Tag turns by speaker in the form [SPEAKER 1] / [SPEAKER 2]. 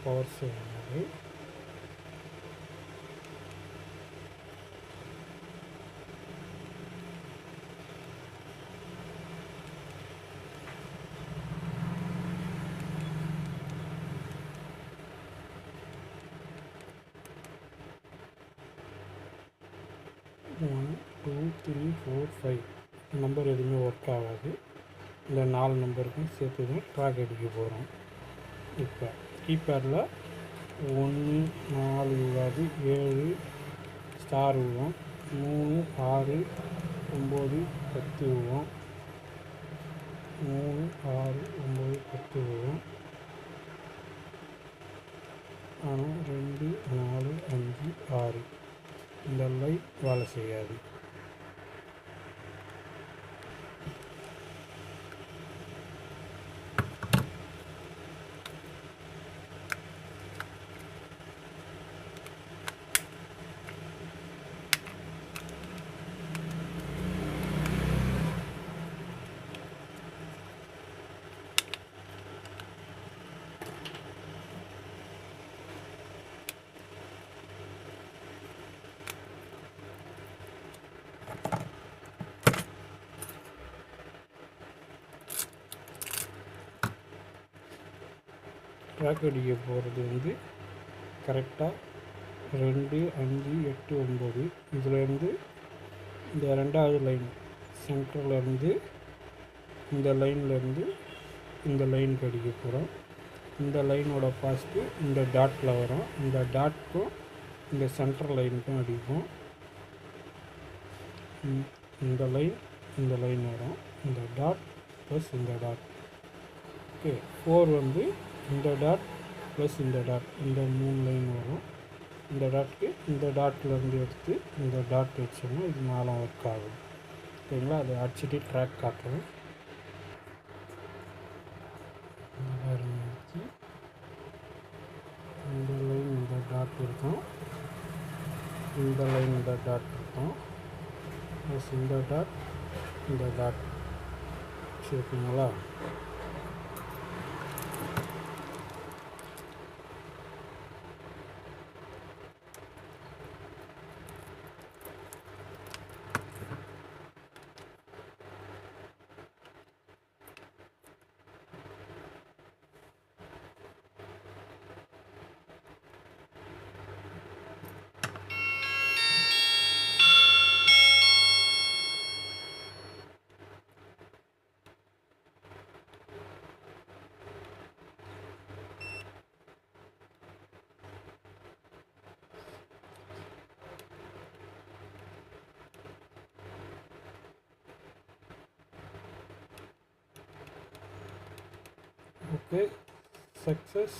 [SPEAKER 1] Power saving அது. One 2 3 4 5 number எதுவுமே work ஆகாது. இந்த 4 நம்பருக்கும் சேர்த்து தான் ட்ராக் அடிக்க போகிறோம். இப்போ கீபேடில் 1 4 விழாது, 7 ஸ்டார் விழுவோம், 3 6 9 10 விழுவோம், 3 6 9 10 விழுவோம். ஆனால் 2 4 5 6 இந்த லைட் வேலை செய்யாது. ட்ராக் அடிக்க போகிறது வந்து கரெக்டாக 2 5 8 9 இதுலேருந்து இந்த 2வது லைன் சென்டர்லேருந்து இந்த லைன்லேருந்து இந்த லைனுக்கு அடிக்க போகிறோம். இந்த லைனோட பாஸ்ட்டு இந்த டாட்டில் வரும். இந்த டாட்டுக்கும் இந்த சென்டர் லைனுக்கும் அடிப்போம். இந்த லைன் வரும். இந்த டாட் ப்ளஸ் இந்த டாட். ஓகே, 4 வந்து இந்த டாட் ப்ளஸ் இந்த டாட், இந்த 3 லைன் வரும். இந்த டாட்டுக்கு இந்த டாட்லேருந்து எடுத்து இந்த டாட் வச்சோம்னா இது 4 ஒர்க் ஆகும். ஓகேங்களா? அதை அடிச்சுட்டு ட்ராக் காட்டுறோம். இந்த லைன் இந்த டாட் இருக்கும், இந்த லைன் இந்த டாட் இருக்கும், ப்ளஸ் இந்த டாட் வச்சுருக்கீங்களா? Okay, success.